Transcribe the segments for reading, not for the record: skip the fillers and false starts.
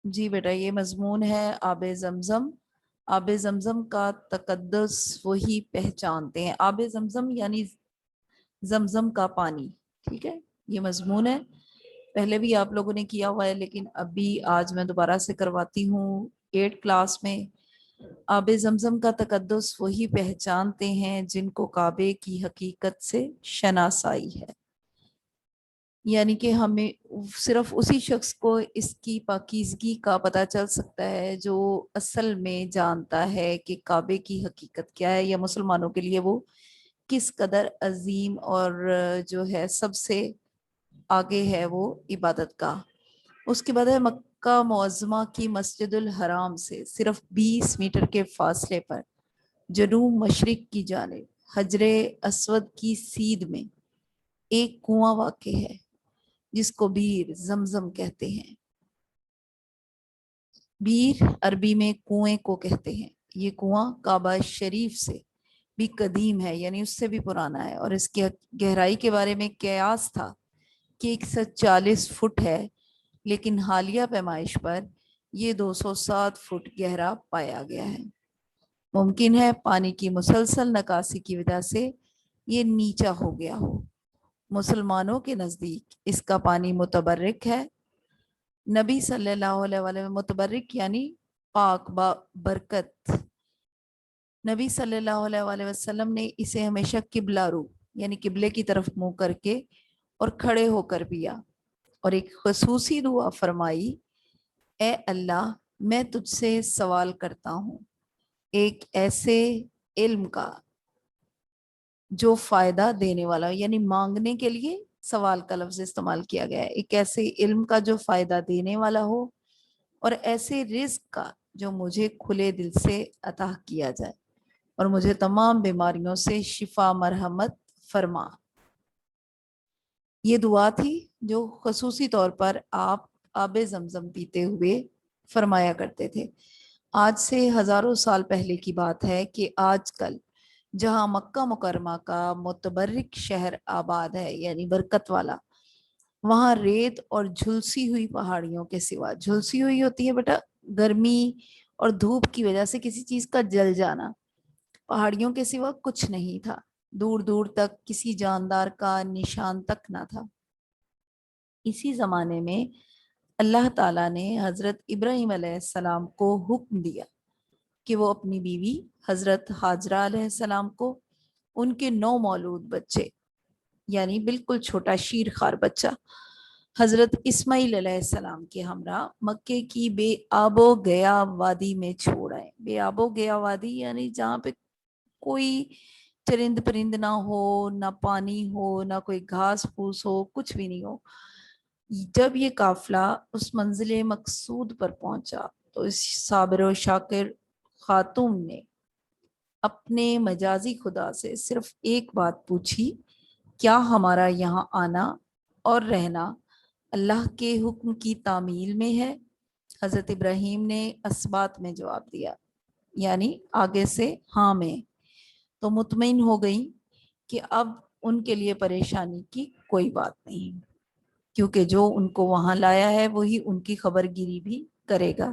جی بیٹا، یہ مضمون ہے آب زمزم۔ آب زمزم کا تقدس وہی پہچانتے ہیں۔ آب زمزم یعنی زمزم کا پانی، ٹھیک ہے، یہ مضمون ہے۔ پہلے بھی آپ لوگوں نے کیا ہوا ہے، لیکن ابھی آج میں دوبارہ سے کرواتی ہوں 8 کلاس میں۔ آب زمزم کا تقدس وہی پہچانتے ہیں جن کو کعبے کی حقیقت سے شناسائی ہے، یعنی کہ ہمیں صرف اسی شخص کو اس کی پاکیزگی کا پتہ چل سکتا ہے جو اصل میں جانتا ہے کہ کعبے کی حقیقت کیا ہے، یا مسلمانوں کے لیے وہ کس قدر عظیم اور جو ہے سب سے آگے ہے وہ عبادت کا۔ اس کے بعد ہے مکہ معظمہ کی مسجد الحرام سے صرف 20 میٹر کے فاصلے پر جنوب مشرق کی جانب حجر اسود کی سیدھ میں ایک کنواں واقع ہے جس کو بیر زمزم کہتے ہیں۔ بیر عربی میں کنویں کو کہتے ہیں۔ یہ کنواں کعبہ شریف سے بھی قدیم ہے، یعنی اس سے بھی پرانا ہے، اور اس کی گہرائی کے بارے میں قیاس تھا کہ 140 فٹ ہے، لیکن حالیہ پیمائش پر یہ 207 فٹ گہرا پایا گیا ہے۔ ممکن ہے پانی کی مسلسل نکاسی کی وجہ سے یہ نیچا ہو گیا ہو۔ مسلمانوں کے نزدیک اس کا پانی متبرک ہے۔ نبی صلی اللہ علیہ وسلم، متبرک یعنی پاک برکت، نبی صلی اللہ علیہ وآلہ وسلم نے اسے ہمیشہ قبلہ رو یعنی قبلے کی طرف منہ کر کے اور کھڑے ہو کر پیا، اور ایک خصوصی دعا فرمائی، اے اللہ میں تجھ سے سوال کرتا ہوں ایک ایسے علم کا جو فائدہ دینے والا ہو، یعنی مانگنے کے لیے سوال کا لفظ استعمال کیا گیا ہے، ایک ایسے علم کا جو فائدہ دینے والا ہو، اور ایسے رزق کا جو مجھے کھلے دل سے عطا کیا جائے، اور مجھے تمام بیماریوں سے شفا مرحمت فرما۔ یہ دعا تھی جو خصوصی طور پر آپ آب زمزم پیتے ہوئے فرمایا کرتے تھے۔ آج سے ہزاروں سال پہلے کی بات ہے کہ آج کل جہاں مکہ مکرمہ کا متبرک شہر آباد ہے، یعنی برکت والا، وہاں ریت اور جھلسی ہوئی پہاڑیوں کے سوا، جھلسی ہوئی ہوتی ہے بیٹا گرمی اور دھوپ کی وجہ سے کسی چیز کا جل جانا، پہاڑیوں کے سوا کچھ نہیں تھا، دور دور تک کسی جاندار کا نشان تک نہ تھا۔ اسی زمانے میں اللہ تعالیٰ نے حضرت ابراہیم علیہ السلام کو حکم دیا کہ وہ اپنی بیوی حضرت حاجرہ علیہ السلام کو ان کے 9 مولود بچے، یعنی بالکل چھوٹا شیر خوار بچہ، حضرت اسماعیل علیہ السلام کے ہمراہ مکے کی بے آب و گیا وادی میں چھوڑ آئے۔ بے آب و گیا وادی یعنی جہاں پہ کوئی چرند پرند نہ ہو، نہ پانی ہو، نہ کوئی گھاس پھوس ہو، کچھ بھی نہیں ہو۔ جب یہ قافلہ اس منزل مقصود پر پہنچا تو اس صابر و شاکر خاتون نے اپنے مجازی خدا سے صرف ایک بات پوچھی، کیا ہمارا یہاں آنا اور رہنا اللہ کے حکم کی تعمیل میں ہے؟ حضرت ابراہیم نے اسبات میں جواب دیا، یعنی آگے سے ہاں میں، تو مطمئن ہو گئی کہ اب ان کے لیے پریشانی کی کوئی بات نہیں، کیونکہ جو ان کو وہاں لایا ہے وہی ان کی خبر گیری بھی کرے گا۔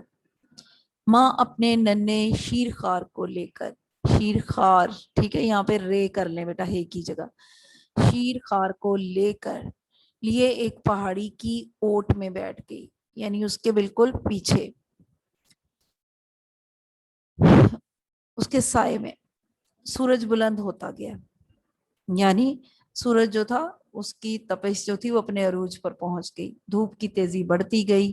ماں اپنے ننھے شیر خوار کو لے کر، شیر خوار ٹھیک ہے، یہاں پہ رے کر لیں بیٹا ہے کی جگہ، شیر خوار کو لے کر لیے ایک پہاڑی کی اوٹ میں بیٹھ گئی، یعنی اس کے بالکل پیچھے اس کے سائے میں۔ سورج بلند ہوتا گیا، یعنی سورج جو تھا اس کی تپش جو تھی وہ اپنے عروج پر پہنچ گئی، دھوپ کی تیزی بڑھتی گئی،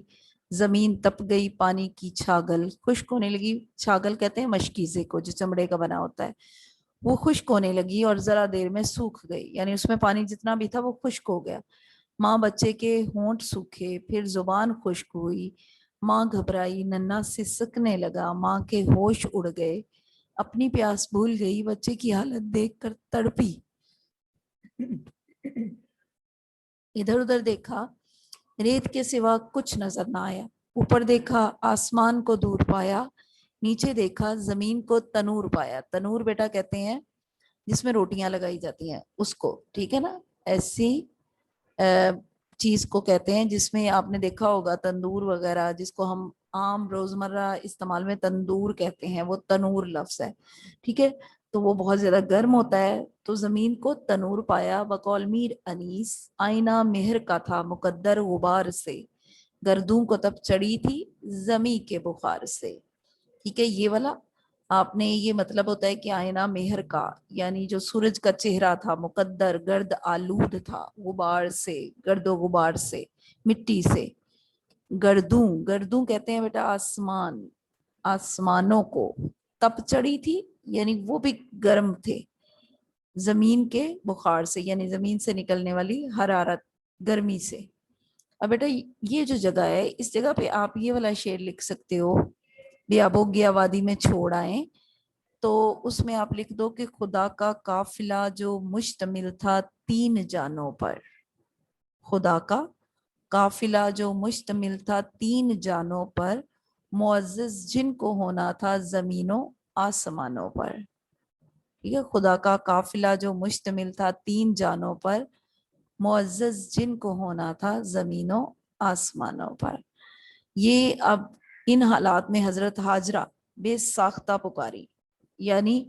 زمین تپ گئی، پانی کی چھاگل خشک ہونے لگی، چھاگل کہتے ہیں مشکیزے کو جو چمڑے کا بنا ہوتا ہے، وہ خشک ہونے لگی اور ذرا دیر میں سوکھ گئی، یعنی اس میں پانی جتنا بھی تھا وہ خشک ہو گیا۔ ماں بچے کے ہونٹ سوکھے، پھر زبان خشک ہوئی، ماں گھبرائی، ننھا سسکنے لگا، ماں کے ہوش اڑ گئے، اپنی پیاس بھول گئی، بچے کی حالت دیکھ کر تڑپی، ادھر ادھر دیکھا، ریت کے سوا کچھ نظر نہ آیا، اوپر دیکھا آسمان کو دور پایا، نیچے دیکھا زمین کو تنور پایا۔ تنور بیٹا کہتے ہیں جس میں روٹیاں لگائی جاتی ہیں اس کو، ٹھیک ہے نا، ایسی چیز کو کہتے ہیں جس میں آپ نے دیکھا ہوگا تندور وغیرہ، جس کو ہم عام روزمرہ استعمال میں تندور کہتے ہیں، وہ تنور لفظ ہے، ٹھیک ہے؟ تو وہ بہت زیادہ گرم ہوتا ہے، تو زمین کو تنور پایا، بقول میر انیس آئینہ مہر کا تھا مقدر غبار سے، گردوں کو تب چڑھی تھی زمیں کے بخار سے، ٹھیک ہے؟ یہ والا آپ نے، یہ مطلب ہوتا ہے کہ آئینہ مہر کا، یعنی جو سورج کا چہرہ تھا مقدر گرد آلود تھا، غبار سے، گرد و غبار سے، مٹی سے، گردوں، گردوں کہتے ہیں بیٹا آسمان، آسمانوں کو، تپ چڑھی تھی یعنی وہ بھی گرم تھے، زمین کے بخار سے یعنی زمین سے نکلنے والی حرارت، گرمی سے۔ اب بیٹا یہ جو جگہ ہے، اس جگہ پہ آپ یہ والا شعر لکھ سکتے ہو، بیابو گیا وادی میں چھوڑ آئیں، تو اس میں آپ لکھ دو کہ خدا کا قافلہ جو مشتمل تھا 3 جانوں پر، خدا کا قافلہ جو مشتمل تھا 3 جانوں پر، معزز جن کو ہونا تھا زمینوں آسمانوں پر، ٹھیک ہے؟ خدا کا قافلہ جو مشتمل تھا 3 جانوں پر، معزز جن کو ہونا تھا زمینوں آسمانوں پر۔ یہ اب ان حالات میں حضرت ہاجرہ بے ساختہ پکاری، یعنی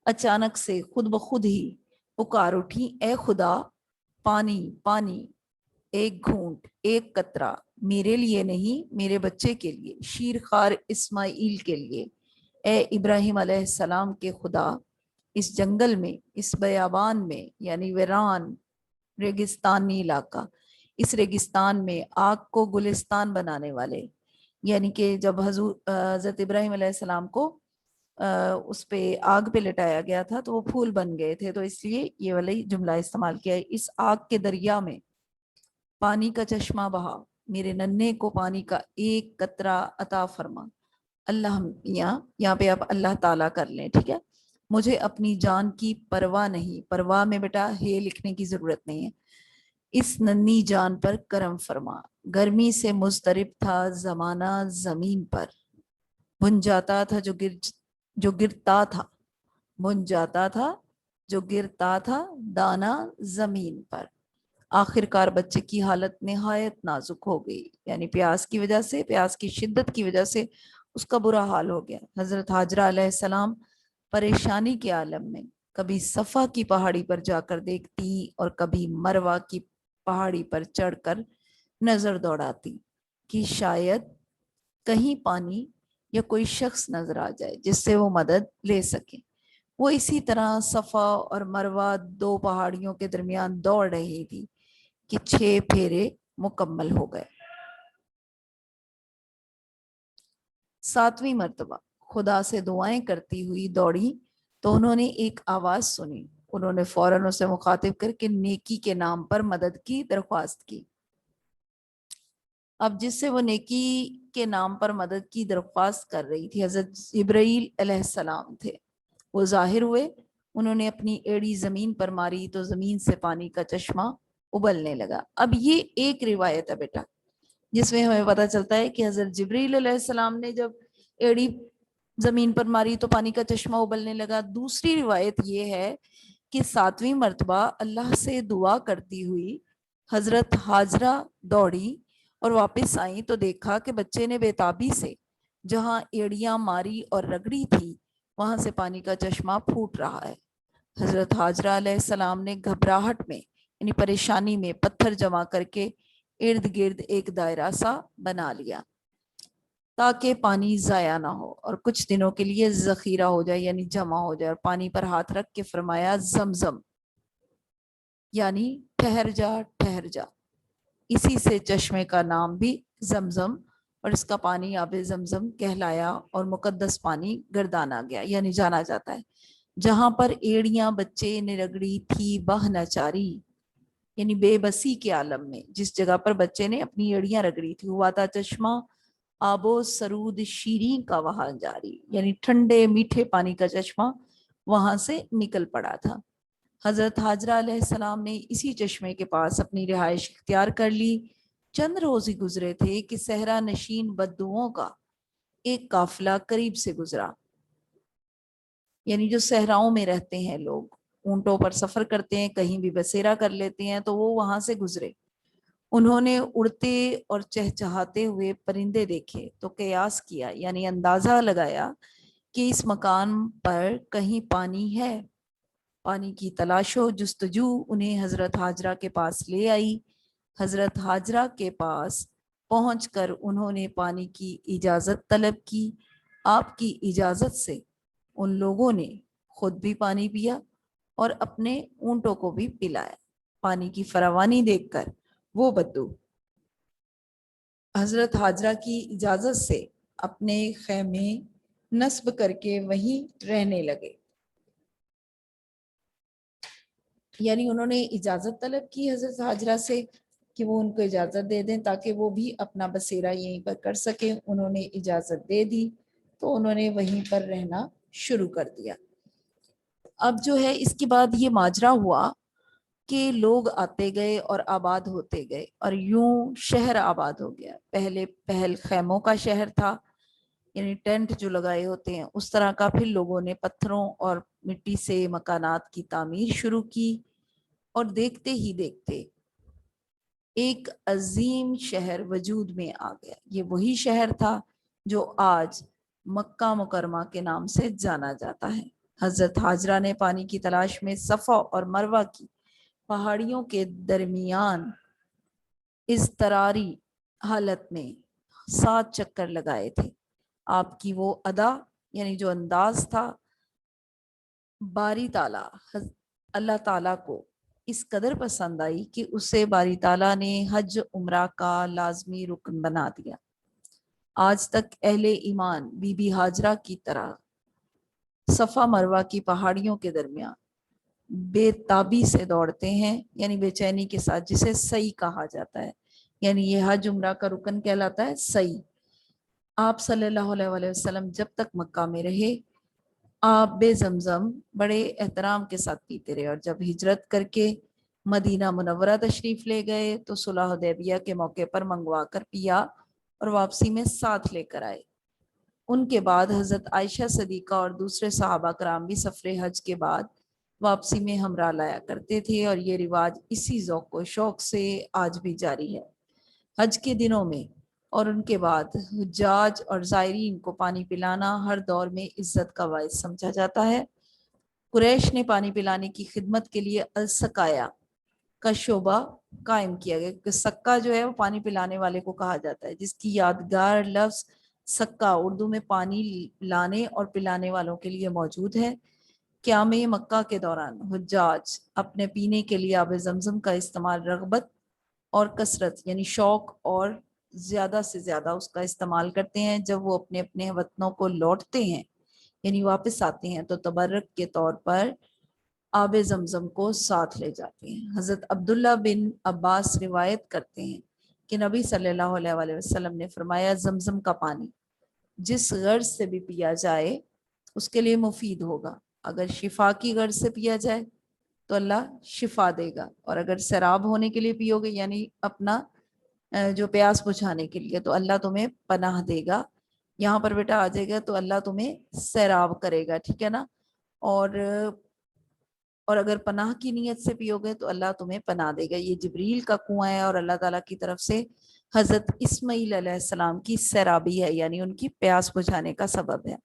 اچانک سے خود بخود ہی پکار اٹھی، اے خدا پانی پانی، ایک گھونٹ ایک قطرہ، میرے لیے نہیں میرے بچے کے لیے، شیر خوار اسماعیل کے لیے، اے ابراہیم علیہ السلام کے خدا، اس جنگل میں، اس بیابان میں، یعنی ویران ریگستانی علاقہ، اس ریگستان میں آگ کو گلستان بنانے والے، یعنی کہ جب حضرت ابراہیم علیہ السلام کو اس پہ آگ پہ لٹایا گیا تھا تو وہ پھول بن گئے تھے، تو اس لیے یہ والا جملہ استعمال کیا ہے، اس آگ کے دریا میں پانی کا چشمہ بہا، میرے ننھے کو پانی کا ایک قطرہ عطا فرما، اللہ، یہاں پہ آپ اللہ تعالیٰ کر لیں، ٹھیک ہے؟ مجھے اپنی جان کی پرواہ نہیں، پرواہ میں بیٹا ہے لکھنے کی ضرورت نہیں ہے، اس ننھی جان پر کرم فرما، گرمی سے مضطرب تھا زمانہ زمین پر، بن جاتا تھا جو گرتا تھا، بن جاتا تھا جو گرتا تھا دانا زمین پر، آخر کار بچے کی حالت نہایت نازک ہو گئی، یعنی پیاس کی وجہ سے، پیاس کی شدت کی وجہ سے اس کا برا حال ہو گیا۔ حضرت ہاجرہ علیہ السلام پریشانی کے عالم میں کبھی صفا کی پہاڑی پر جا کر دیکھتی اور کبھی مروہ کی پہاڑی پر چڑھ کر نظر دوڑاتی کہ شاید کہیں پانی یا کوئی شخص نظر آ جائے جس سے وہ مدد لے سکے۔ وہ اسی طرح صفا اور مروہ 2 پہاڑیوں کے درمیان دوڑ رہی تھی کہ 6 پھیرے مکمل ہو گئے۔ 7ویں مرتبہ خدا سے دعائیں کرتی ہوئی دوڑی تو انہوں نے ایک آواز سنی، انہوں نے فوراً اسے مخاطب کر کے نیکی کے نام پر مدد کی درخواست کی۔ اب جس سے وہ نیکی کے نام پر مدد کی درخواست کر رہی تھی حضرت جبرائیل علیہ السلام تھے، وہ ظاہر ہوئے، انہوں نے اپنی ایڑی زمین پر ماری تو زمین سے پانی کا چشمہ ابلنے لگا۔ اب یہ ایک روایت ہے بیٹا جس میں ہمیں پتہ چلتا ہے کہ حضرت جبرائیل علیہ السلام نے جب ایڑی زمین پر ماری تو پانی کا چشمہ ابلنے لگا۔ دوسری روایت یہ ہے کہ 7ویں مرتبہ اللہ سے دعا کرتی ہوئی حضرت ہاجرہ دوڑی اور واپس آئیں تو دیکھا کہ بچے نے بےتابی سے جہاں ایڑیاں ماری اور رگڑی تھی وہاں سے پانی کا چشمہ پھوٹ رہا ہے۔ حضرت ہاجرہ علیہ السلام نے گھبراہٹ میں یعنی پریشانی میں پتھر جمع کر کے ارد گرد ایک دائرہ سا بنا لیا تاکہ پانی ضائع نہ ہو اور کچھ دنوں کے لیے ذخیرہ ہو جائے یعنی جمع ہو جائے، اور پانی پر ہاتھ رکھ کے فرمایا زمزم، یعنی ٹھہر جا ٹھہر جا۔ اسی سے چشمے کا نام بھی زمزم اور اس کا پانی آب زمزم کہلایا اور مقدس پانی گردانا گیا، یعنی جانا جاتا ہے۔ جہاں پر ایڑیاں بچے نے رگڑی تھی بہ نچاری، یعنی بے بسی کے عالم میں جس جگہ پر بچے نے اپنی ایڑیاں رگڑی تھی، ہوا تھا چشمہ آب و سرود شیریں کا وہاں جاری، یعنی ٹھنڈے میٹھے پانی کا چشمہ وہاں سے نکل پڑا تھا۔ حضرت ہاجرہ علیہ السلام نے اسی چشمے کے پاس اپنی رہائش اختیار کر لی۔ چند روز ہی گزرے تھے کہ صحرا نشین بدوؤں کا ایک قافلہ قریب سے گزرا، یعنی جو صحراؤں میں رہتے ہیں لوگ، اونٹوں پر سفر کرتے ہیں، کہیں بھی بسیرا کر لیتے ہیں، تو وہ وہاں سے گزرے۔ انہوں نے اڑتے اور چہچہاتے ہوئے پرندے دیکھے تو قیاس کیا یعنی اندازہ لگایا کہ اس مکان پر کہیں پانی ہے۔ پانی کی تلاش و جستجو انہیں حضرت حاجرہ کے پاس لے آئی۔ حضرت حاجرہ کے پاس پہنچ کر انہوں نے پانی کی اجازت طلب کی۔ آپ کی اجازت سے ان لوگوں نے خود بھی پانی پیا اور اپنے اونٹوں کو بھی پلایا۔ پانی کی فراوانی دیکھ کر وہ بدو حضرت حاجرہ کی اجازت سے اپنے خیمے نصب کر کے وہیں رہنے لگے۔ یعنی انہوں نے اجازت طلب کی حضرت حاجرہ سے کہ وہ ان کو اجازت دے دیں تاکہ وہ بھی اپنا بسیرا یہیں پر کر سکیں۔ انہوں نے اجازت دے دی تو انہوں نے وہیں پر رہنا شروع کر دیا۔ اب جو ہے اس کے بعد یہ ماجرا ہوا کہ لوگ آتے گئے اور آباد ہوتے گئے اور یوں شہر آباد ہو گیا۔ پہلے پہل خیموں کا شہر تھا، یعنی ٹینٹ جو لگائے ہوتے ہیں اس طرح کا۔ پھر لوگوں نے پتھروں اور مٹی سے مکانات کی تعمیر شروع کی اور دیکھتے ہی دیکھتے ایک عظیم شہر وجود میں آ گیا۔ یہ وہی شہر تھا جو آج مکہ مکرمہ کے نام سے جانا جاتا ہے۔ حضرت حاجرہ نے پانی کی تلاش میں صفا اور مروہ کی پہاڑیوں کے درمیان اضطراری حالت میں 7 چکر لگائے تھے۔ آپ کی وہ ادا یعنی جو انداز تھا، باری تعالیٰ اللہ تعالیٰ کو اس قدر پسند آئی کہ اسے باری تعالیٰ نے حج عمرہ کا لازمی رکن بنا دیا۔ آج تک اہل ایمان بی بی حاجرہ کی طرح صفا مروہ کی پہاڑیوں کے درمیان بے تابی سے دوڑتے ہیں، یعنی بے چینی کے ساتھ، جسے سعی کہا جاتا ہے۔ یعنی یہ حج عمرہ کا رکن کہلاتا ہے سعی۔ آپ صلی اللہ علیہ وآلہ وسلم جب تک مکہ میں رہے آب زمزم بڑے احترام کے ساتھ پیتے رہے، اور جب ہجرت کر کے مدینہ منورہ تشریف لے گئے تو صلح حدیبیہ کے موقع پر منگوا کر پیا اور واپسی میں ساتھ لے کر آئے۔ ان کے بعد حضرت عائشہ صدیقہ اور دوسرے صحابہ کرام بھی سفر حج کے بعد واپسی میں ہمراہ لایا کرتے تھے، اور یہ رواج اسی ذوق و شوق سے آج بھی جاری ہے۔ حج کے دنوں میں اور ان کے بعد حجاج اور زائرین کو پانی پلانا ہر دور میں عزت کا باعث سمجھا جاتا ہے۔ قریش نے پانی پلانے کی خدمت کے لیے السقایا کا شعبہ قائم کیا گیا، کہ سکا جو ہے وہ پانی پلانے والے کو کہا جاتا ہے، جس کی یادگار لفظ سکا اردو میں پانی لانے اور پلانے والوں کے لیے موجود ہے۔ قیام مکہ کے دوران حجاج اپنے پینے کے لیے آب زمزم کا استعمال رغبت اور کثرت یعنی شوق اور زیادہ سے زیادہ اس کا استعمال کرتے ہیں۔ جب وہ اپنے اپنے وطنوں کو لوٹتے ہیں یعنی واپس آتے ہیں تو تبرک کے طور پر آب زمزم کو ساتھ لے جاتے ہیں۔ حضرت عبداللہ بن عباس روایت کرتے ہیں کہ نبی صلی اللہ علیہ وآلہ وسلم نے فرمایا، زمزم کا پانی جس غرض سے بھی پیا جائے اس کے لیے مفید ہوگا۔ اگر شفا کی غرض سے پیا جائے تو اللہ شفا دے گا، اور اگر سیراب ہونے کے لیے پیو گے یعنی اپنا جو پیاس بجھانے کے لیے، تو اللہ تمہیں پناہ دے گا۔ یہاں پر بیٹا آ جائے گا تو اللہ تمہیں سیراب کرے گا، ٹھیک ہے نا۔ اور اگر پناہ کی نیت سے پیو گے تو اللہ تمہیں پناہ دے گا۔ یہ جبریل کا کنواں ہے اور اللہ تعالیٰ کی طرف سے حضرت اسماعیل علیہ السلام کی سیرابی ہے، یعنی ان کی پیاس بجھانے کا سبب ہے۔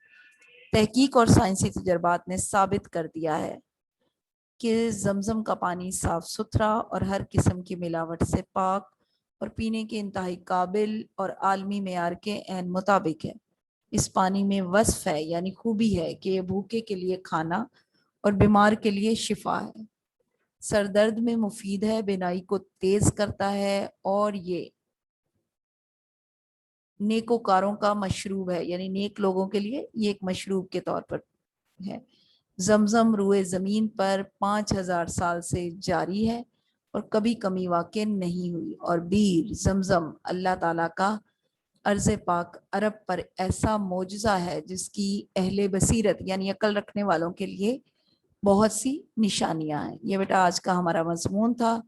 تحقیق اور سائنسی تجربات نے ثابت کر دیا ہے کہ زمزم کا پانی صاف ستھرا اور ہر قسم کی ملاوٹ سے پاک اور پینے کے انتہائی قابل اور عالمی معیار کے عین مطابق ہے۔ اس پانی میں وصف ہے یعنی خوبی ہے کہ یہ بھوکے کے لیے کھانا اور بیمار کے لیے شفا ہے، سر درد میں مفید ہے، بینائی کو تیز کرتا ہے، اور یہ نیکوکاروں کا مشروب ہے، یعنی نیک لوگوں کے لیے یہ ایک مشروب کے طور پر ہے۔ زمزم روئے زمین پر 5000 سال سے جاری ہے اور کبھی کمی واقع نہیں ہوئی، اور بیر زمزم اللہ تعالیٰ کا ارض پاک عرب پر ایسا معجزہ ہے جس کی اہل بصیرت یعنی عقل رکھنے والوں کے لیے بہت سی نشانیاں ہیں۔ یہ بیٹا آج کا ہمارا مضمون تھا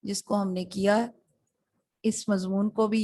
جس کو ہم نے کیا۔ اس مضمون کو بھی